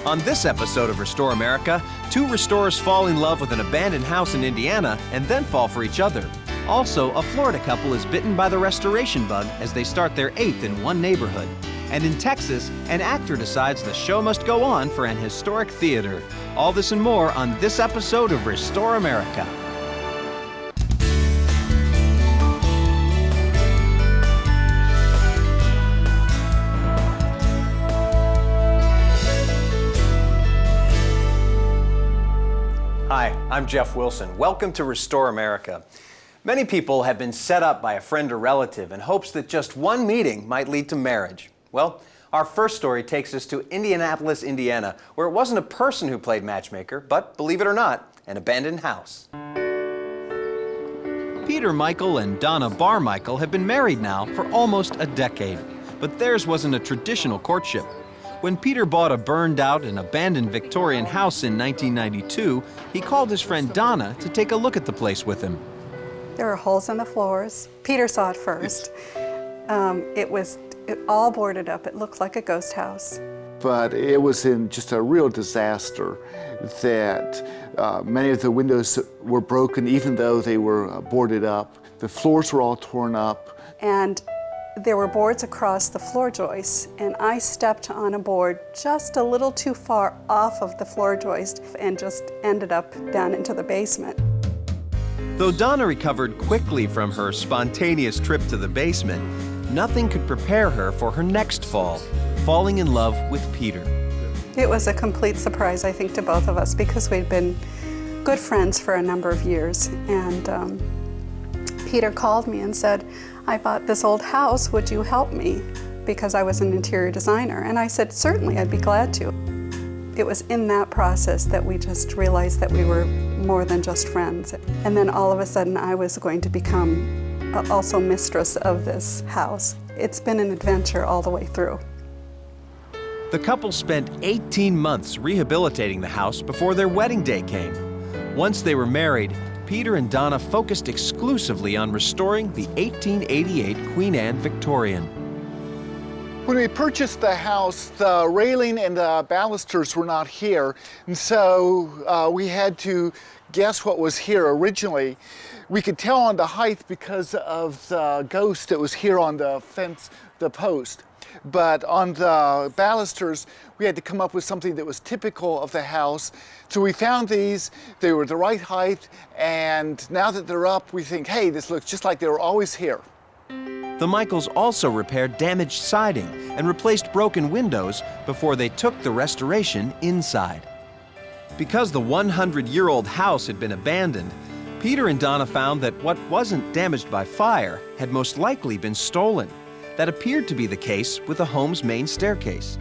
On this episode of Restore America, two restorers fall in love with an abandoned house in Indiana and then fall for each other. Also, a Florida couple is bitten by the restoration bug as they start their 8th in one neighborhood. And in Texas, an actor decides the show must go on for an historic theater. All this and more on this episode of Restore America. Hi, I'm Jeff Wilson. Welcome to Restore America. Many people have been set up by a friend or relative in hopes that just one meeting might lead to marriage. Well, our first story takes us to Indianapolis, Indiana, where it wasn't a person who played matchmaker, but believe it or not, an abandoned house. Peter Michael and Donna Barmichael have been married now for almost a decade, but theirs wasn't a traditional courtship. When Peter bought a burned-out and abandoned Victorian house in 1992, he called his friend Donna to take a look at the place with him. There were holes in the floors. Peter saw it first. It all boarded up. It looked like a ghost house. But it was in just a real disaster that many of the windows were broken, even though they were boarded up. The floors were all torn up. And there were boards across the floor joists, and I stepped on a board just a little too far off of the floor joist and just ended up down into the basement. Though Donna recovered quickly from her spontaneous trip to the basement, nothing could prepare her for her next fall, falling in love with Peter. It was a complete surprise, I think, to both of us because we'd been good friends for a number of years. And Peter called me and said, "I bought this old house, would you help me?" Because I was an interior designer. And I said, certainly, I'd be glad to. It was in that process that we just realized that we were more than just friends. And then all of a sudden I was going to become also mistress of this house. It's been an adventure all the way through. The couple spent 18 months rehabilitating the house before their wedding day came. Once they were married, Peter and Donna focused exclusively on restoring the 1888 Queen Anne Victorian. When we purchased the house, the railing and the balusters were not here, and so we had to guess what was here originally. We could tell on the height because of the ghost that was here on the fence, the post. But on the balusters, we had to come up with something that was typical of the house. So we found these, they were the right height, and now that they're up, we think, hey, this looks just like they were always here. The Michaels also repaired damaged siding and replaced broken windows before they took the restoration inside. Because the 100-year-old house had been abandoned, Peter and Donna found that what wasn't damaged by fire had most likely been stolen. That appeared to be the case with the home's main staircase.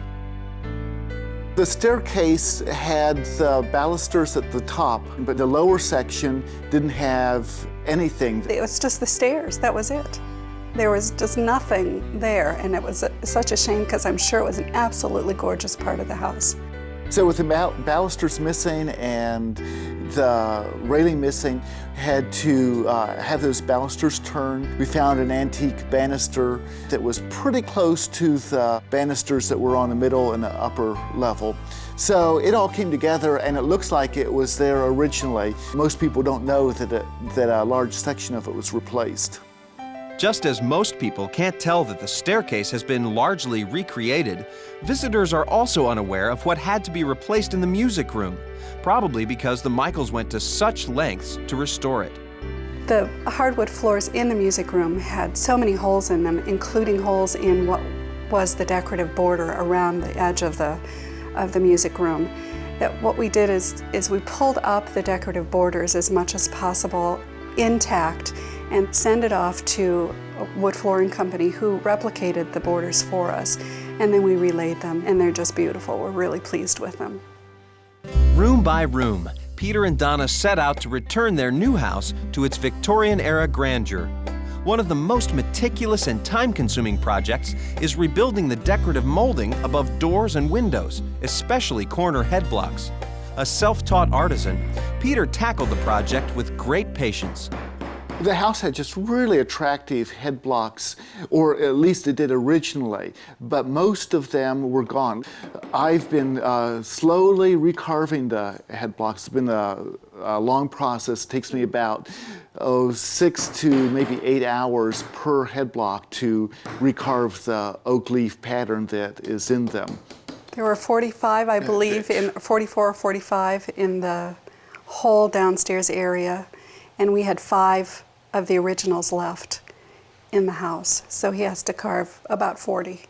The staircase had the balusters at the top, but the lower section didn't have anything. It was just the stairs, that was it. There was just nothing there, and it was such a shame because I'm sure it was an absolutely gorgeous part of the house. So with the balusters missing and the railing missing, had to have those balusters turned. We found an antique banister that was pretty close to the banisters that were on the middle and the upper level. So it all came together, and it looks like it was there originally. Most people don't know that a large section of it was replaced. Just as most people can't tell that the staircase has been largely recreated, visitors are also unaware of what had to be replaced in the music room, probably because the Michaels went to such lengths to restore it. The hardwood floors in the music room had so many holes in them, including holes in what was the decorative border around the edge of the music room, that what we did is we pulled up the decorative borders as much as possible intact and send it off to a wood flooring company who replicated the borders for us. And then we relayed them, and they're just beautiful. We're really pleased with them. Room by room, Peter and Donna set out to return their new house to its Victorian-era grandeur. One of the most meticulous and time-consuming projects is rebuilding the decorative molding above doors and windows, especially corner head blocks. A self-taught artisan, Peter tackled the project with great patience. The house had just really attractive head blocks, or at least it did originally, but most of them were gone. I've been slowly recarving the head blocks. It's been a long process. It takes me about 6 to maybe 8 hours per head block to recarve the oak leaf pattern that is in them. There were 45, I believe, 44 or 45 in the whole downstairs area, and we had 5 of the originals left in the house, so he has to carve about 40.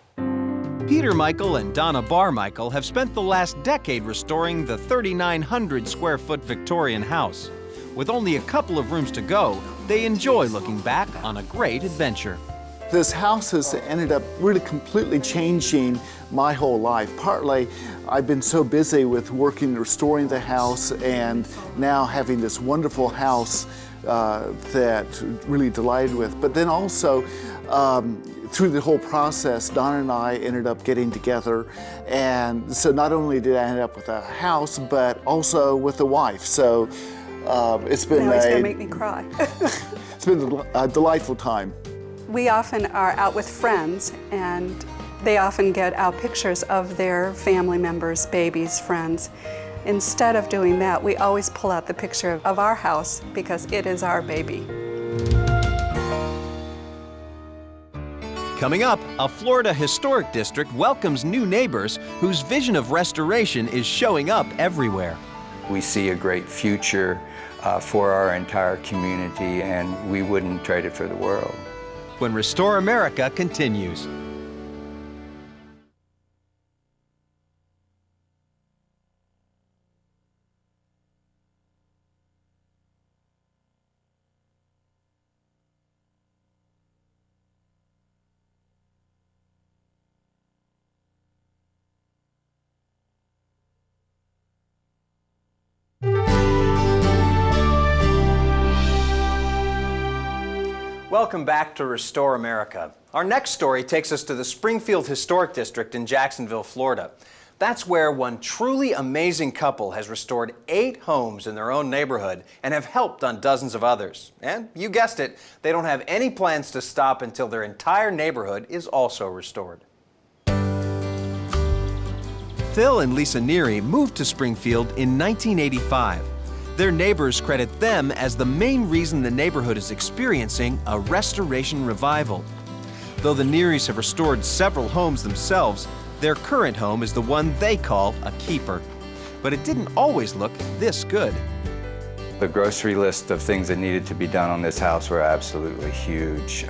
Peter Michael and Donna Barmichael have spent the last decade restoring the 3,900 square foot Victorian house. With only a couple of rooms to go, they enjoy looking back on a great adventure. This house has ended up really completely changing my whole life. Partly, I've been so busy with working, restoring the house, and now having this wonderful house that really delighted with. But then also, through the whole process, Donna and I ended up getting together, and so not only did I end up with a house, but also with a wife. So it's been Now he's gonna make me cry. It's been a delightful time. We often are out with friends, and they often get out pictures of their family members, babies, friends. Instead of doing that, we always pull out the picture of our house because it is our baby. Coming up, a Florida historic district welcomes new neighbors whose vision of restoration is showing up everywhere. We see a great future for our entire community, and we wouldn't trade it for the world. When Restore America continues. Welcome back to Restore America. Our next story takes us to the Springfield Historic District in Jacksonville, Florida. That's where one truly amazing couple has restored 8 homes in their own neighborhood and have helped on dozens of others. And you guessed it, they don't have any plans to stop until their entire neighborhood is also restored. Phil and Lisa Neary moved to Springfield in 1985. Their neighbors credit them as the main reason the neighborhood is experiencing a restoration revival. Though the Nearys have restored several homes themselves, their current home is the one they call a keeper. But it didn't always look this good. The grocery list of things that needed to be done on this house were absolutely huge.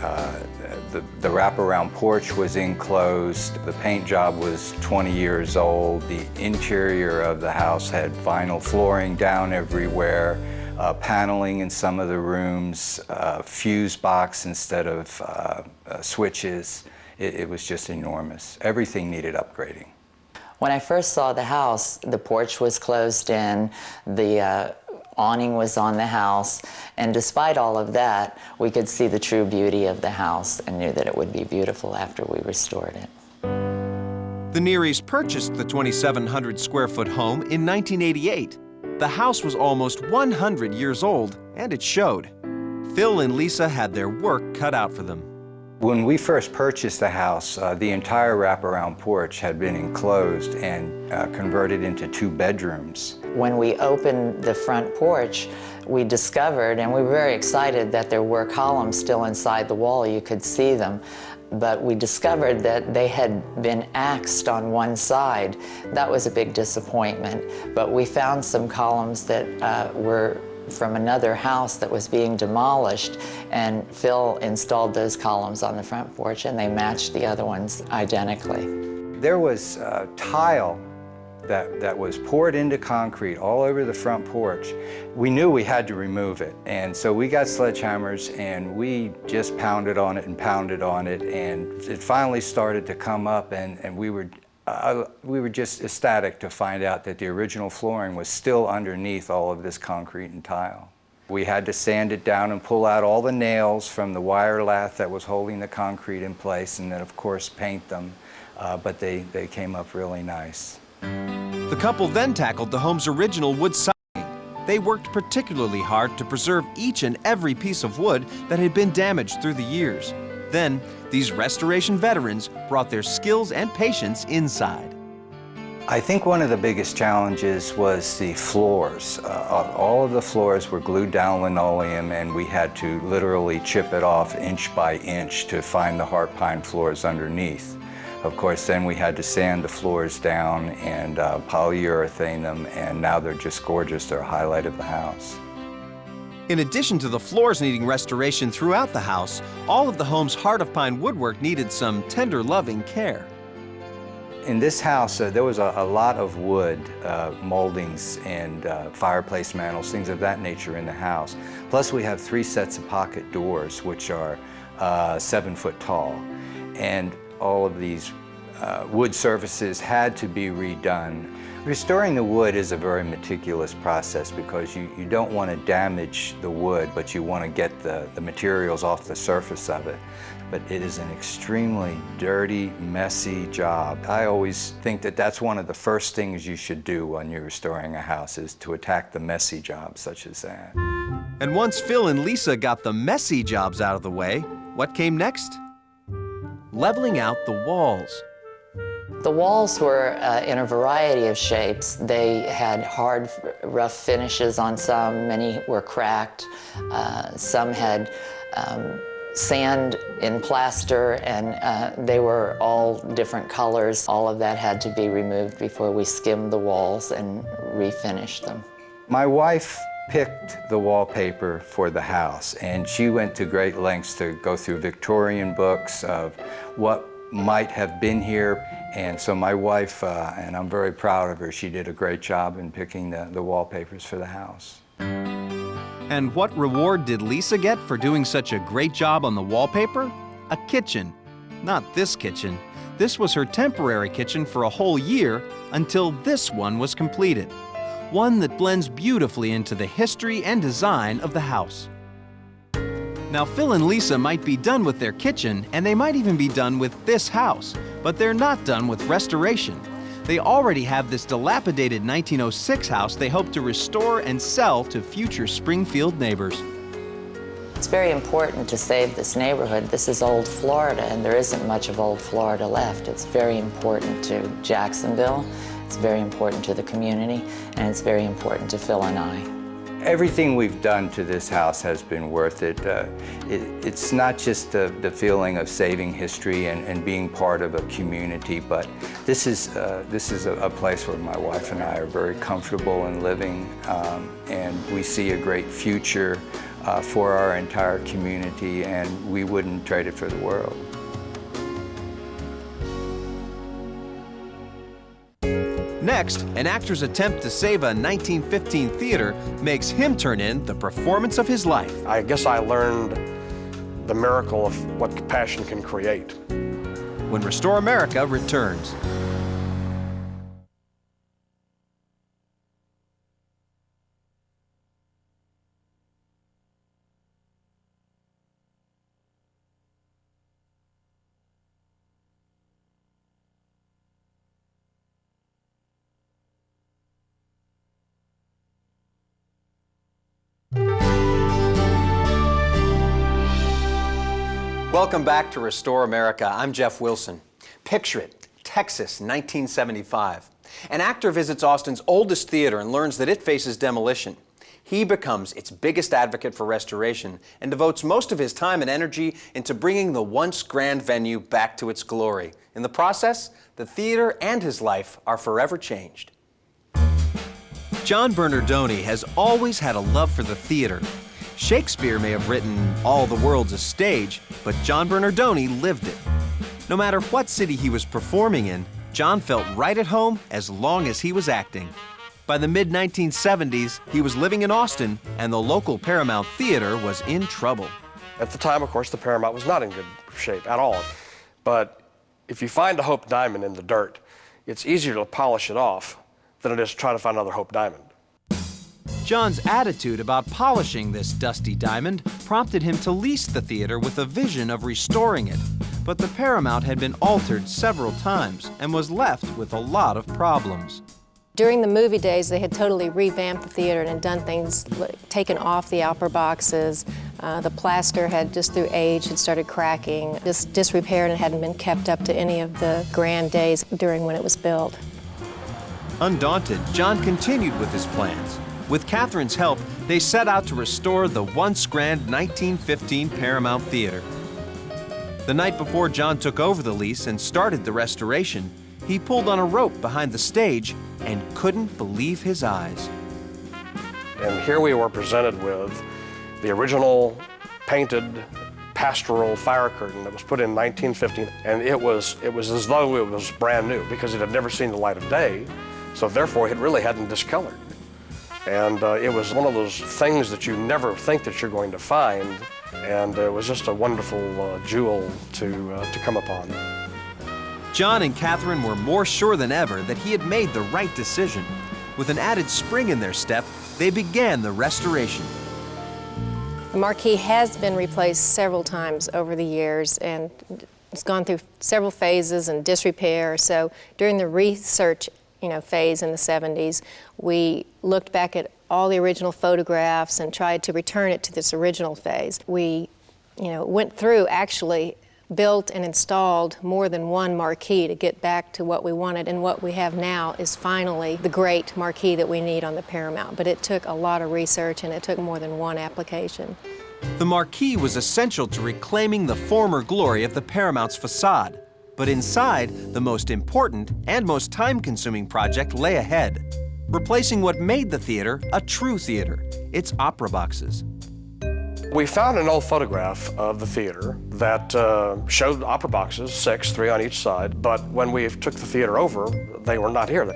The wraparound porch was enclosed. The paint job was 20 years old. The interior of the house had vinyl flooring down everywhere, paneling in some of the rooms, fuse box instead of switches. It was just enormous. Everything needed upgrading. When I first saw the house, the porch was closed in, the awning was on the house, and despite all of that, we could see the true beauty of the house and knew that it would be beautiful after we restored it. The Nearys purchased the 2,700 square foot home in 1988. The house was almost 100 years old, and it showed. Phil and Lisa had their work cut out for them. When we first purchased the house, the entire wraparound porch had been enclosed and converted into 2 bedrooms. When we opened the front porch, we discovered, and we were very excited that there were columns still inside the wall, you could see them, but we discovered that they had been axed on one side. That was a big disappointment, but we found some columns that were from another house that was being demolished, and Phil installed those columns on the front porch, and they matched the other ones identically. There was tile that was poured into concrete all over the front porch. We knew we had to remove it, and so we got sledgehammers and we just pounded on it, and it finally started to come up, and we were just ecstatic to find out that the original flooring was still underneath all of this concrete and tile. We had to sand it down and pull out all the nails from the wire lath that was holding the concrete in place, and then of course paint them, but they came up really nice. The couple then tackled the home's original wood siding. They worked particularly hard to preserve each and every piece of wood that had been damaged through the years. Then, these restoration veterans brought their skills and patience inside. I think one of the biggest challenges was the floors. All of the floors were glued down linoleum, and we had to literally chip it off inch by inch to find the heart pine floors underneath. Of course, then we had to sand the floors down and polyurethane them, and now they're just gorgeous. They're a highlight of the house. In addition to the floors needing restoration throughout the house, all of the home's heart of pine woodwork needed some tender, loving care. In this house, there was a lot of wood, moldings and fireplace mantels, things of that nature in the house. Plus, we have 3 sets of pocket doors, which are 7 foot tall. And all of these wood surfaces had to be redone. Restoring the wood is a very meticulous process because you don't want to damage the wood, but you want to get the materials off the surface of it. But it is an extremely dirty, messy job. I always think that that's one of the first things you should do when you're restoring a house, is to attack the messy jobs such as that. And once Phil and Lisa got the messy jobs out of the way, what came next? Leveling out the walls. The walls were in a variety of shapes. They had hard, rough finishes on some. Many were cracked. Some had sand in plaster, and they were all different colors. All of that had to be removed before we skimmed the walls and refinished them. My wife picked the wallpaper for the house, and she went to great lengths to go through Victorian books of what might have been here. And so my wife, and I'm very proud of her, she did a great job in picking the wallpapers for the house. And what reward did Lisa get for doing such a great job on the wallpaper? A kitchen. Not this kitchen. This was her temporary kitchen for a whole year until this one was completed. One that blends beautifully into the history and design of the house. Now, Phil and Lisa might be done with their kitchen, and they might even be done with this house, but they're not done with restoration. They already have this dilapidated 1906 house they hope to restore and sell to future Springfield neighbors. It's very important to save this neighborhood. This is old Florida, and there isn't much of old Florida left. It's very important to Jacksonville, it's very important to the community, and it's very important to Phil and I. Everything we've done to this house has been worth it. It's not just the feeling of saving history and being part of a community, but this is a place where my wife and I are very comfortable in living, and we see a great future for our entire community, and we wouldn't trade it for the world. Next, an actor's attempt to save a 1915 theater makes him turn in the performance of his life. I guess I learned the miracle of what passion can create. When Restore America returns. Welcome back to Restore America. I'm Jeff Wilson. Picture it, Texas, 1975. An actor visits Austin's oldest theater and learns that it faces demolition. He becomes its biggest advocate for restoration and devotes most of his time and energy into bringing the once grand venue back to its glory. In the process, the theater and his life are forever changed. John Bernardoni has always had a love for the theater. Shakespeare may have written All the World's a Stage, but John Bernardoni lived it. No matter what city he was performing in, John felt right at home as long as he was acting. By the mid-1970s, he was living in Austin, and the local Paramount Theatre was in trouble. At the time, of course, the Paramount was not in good shape at all. But if you find a Hope Diamond in the dirt, it's easier to polish it off than it is to try to find another Hope Diamond. John's attitude about polishing this dusty diamond prompted him to lease the theater with a vision of restoring it. But the Paramount had been altered several times and was left with a lot of problems. During the movie days, they had totally revamped the theater and had done things, taken off the opera boxes. The plaster had, just through age, had started cracking, just disrepaired and hadn't been kept up to any of the grand days during when it was built. Undaunted, John continued with his plans. With Catherine's help, they set out to restore the once grand 1915 Paramount Theatre. The night before John took over the lease and started the restoration, he pulled on a rope behind the stage and couldn't believe his eyes. And here we were presented with the original painted pastoral fire curtain that was put in 1915, and it was as though it was brand new because it had never seen the light of day, so therefore it really hadn't discolored. And it was one of those things that you never think that you're going to find, and it was just a wonderful jewel to come upon. John and Catherine were more sure than ever that he had made the right decision. With an added spring in their step, they began the restoration. The marquee has been replaced several times over the years, and it's gone through several phases and disrepair. So during the research phase in the 70s, we looked back at all the original photographs and tried to return it to this original phase. We went through, actually built and installed more than one marquee to get back to what we wanted, and what we have now is finally the great marquee that we need on the Paramount. But it took a lot of research and it took more than one application. The marquee was essential to reclaiming the former glory of the Paramount's facade. But inside, the most important and most time-consuming project lay ahead, replacing what made the theater a true theater, its opera boxes. We found an old photograph of the theater that showed opera boxes, 6, 3 on each side, but when we took the theater over, they were not here.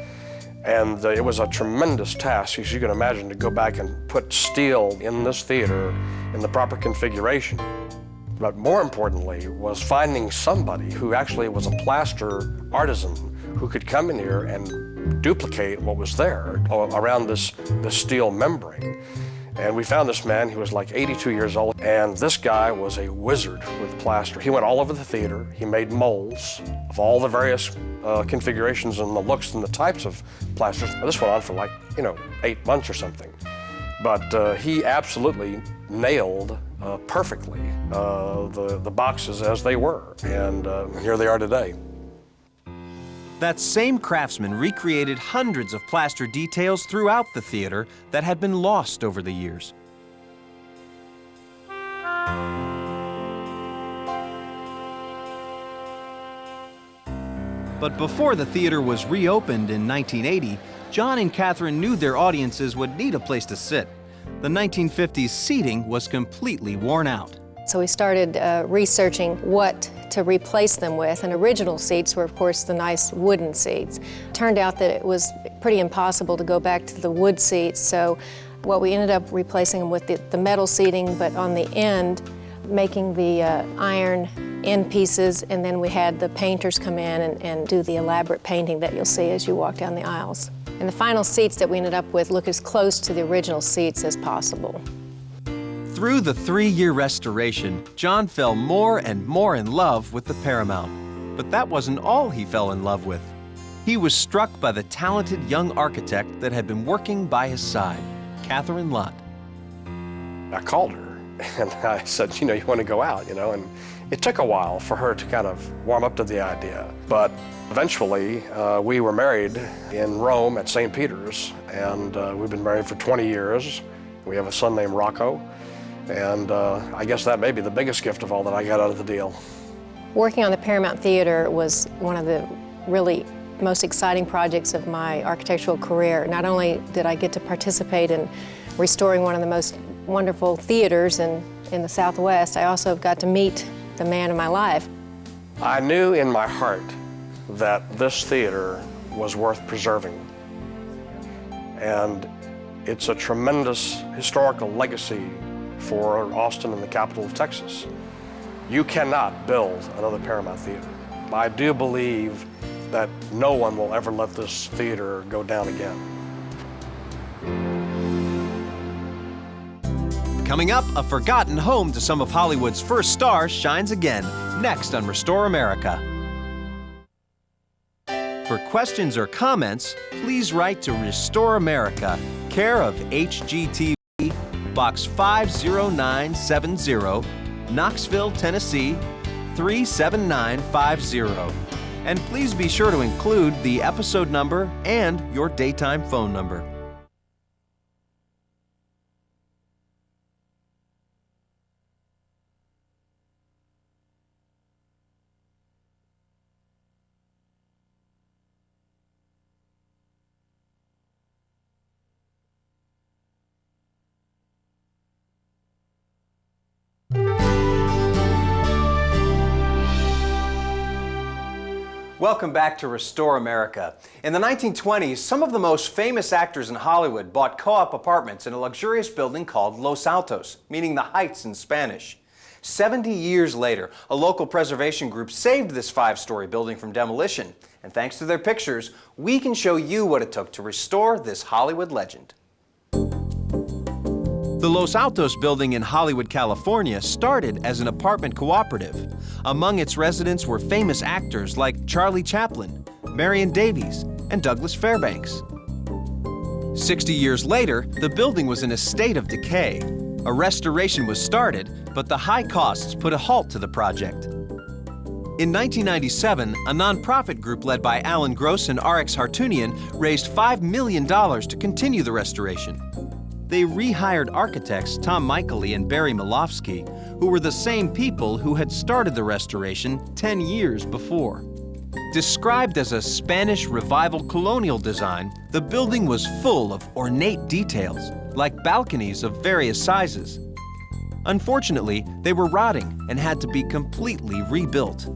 And it was a tremendous task, as you can imagine, to go back and put steel in this theater in the proper configuration. But more importantly was finding somebody who actually was a plaster artisan who could come in here and duplicate what was there around this steel membrane. And we found this man who was like 82 years old, and this guy was a wizard with plaster. He went all over the theater. He made molds of all the various configurations and the looks and the types of plasters. This went on for like, 8 months or something. But he absolutely nailed perfectly the boxes as they were, and here they are today. That same craftsman recreated hundreds of plaster details throughout the theater that had been lost over the years. But before the theater was reopened in 1980, John and Catherine knew their audiences would need a place to sit. The 1950s seating was completely worn out. So we started researching what to replace them with, and original seats were, of course, the nice wooden seats. Turned out that it was pretty impossible to go back to the wood seats, so what we ended up replacing them with the metal seating, but on the end, making the iron end pieces, and then we had the painters come in and do the elaborate painting that you'll see as you walk down the aisles. And the final seats that we ended up with look as close to the original seats as possible. Through the 3-year restoration, John fell more and more in love with the Paramount. But that wasn't all he fell in love with. He was struck by the talented young architect that had been working by his side, Catherine Lott. I called her and I said, you want to go out, and it took a while for her to kind of warm up to the idea. But eventually, we were married in Rome at St. Peter's, and we've been married for 20 years. We have a son named Rocco. And I guess that may be the biggest gift of all that I got out of the deal. Working on the Paramount Theatre was one of the really most exciting projects of my architectural career. Not only did I get to participate in restoring one of the most wonderful theaters in the Southwest, I also got to meet the man of my life. I knew in my heart that this theater was worth preserving. And it's a tremendous historical legacy for Austin and the capital of Texas. You cannot build another Paramount Theater. I do believe that no one will ever let this theater go down again. Coming up, a forgotten home to some of Hollywood's first stars shines again, next on Restore America. For questions or comments, please write to Restore America, care of HGTV, Box 50970, Knoxville, Tennessee 37950. And please be sure to include the episode number and your daytime phone number. Welcome back to Restore America. In the 1920s, some of the most famous actors in Hollywood bought co-op apartments in a luxurious building called Los Altos, meaning the Heights in Spanish. 70 years later, a local preservation group saved this 5-story building from demolition. And thanks to their pictures, we can show you what it took to restore this Hollywood legend. The Los Altos building in Hollywood, California started as an apartment cooperative. Among its residents were famous actors like Charlie Chaplin, Marion Davies, and Douglas Fairbanks. 60 years later, the building was in a state of decay. A restoration was started, but the high costs put a halt to the project. In 1997, a nonprofit group led by Alan Gross and RX Hartunian raised $5 million to continue the restoration. They rehired architects Tom Michaeli and Barry Malofsky, who were the same people who had started the restoration 10 years before. Described as a Spanish Revival colonial design, the building was full of ornate details, like balconies of various sizes. Unfortunately, they were rotting and had to be completely rebuilt.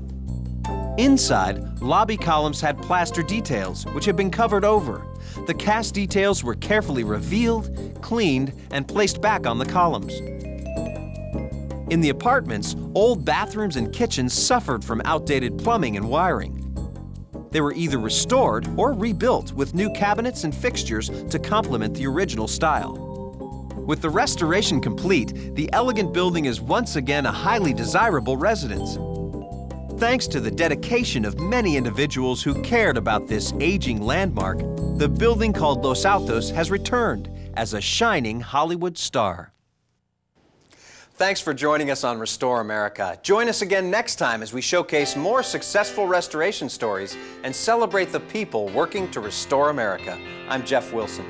Inside, lobby columns had plaster details, which had been covered over. The cast details were carefully revealed, cleaned, and placed back on the columns. In the apartments, old bathrooms and kitchens suffered from outdated plumbing and wiring. They were either restored or rebuilt with new cabinets and fixtures to complement the original style. With the restoration complete, the elegant building is once again a highly desirable residence. Thanks to the dedication of many individuals who cared about this aging landmark, the building called Los Altos has returned as a shining Hollywood star. Thanks for joining us on Restore America. Join us again next time as we showcase more successful restoration stories and celebrate the people working to restore America. I'm Jeff Wilson.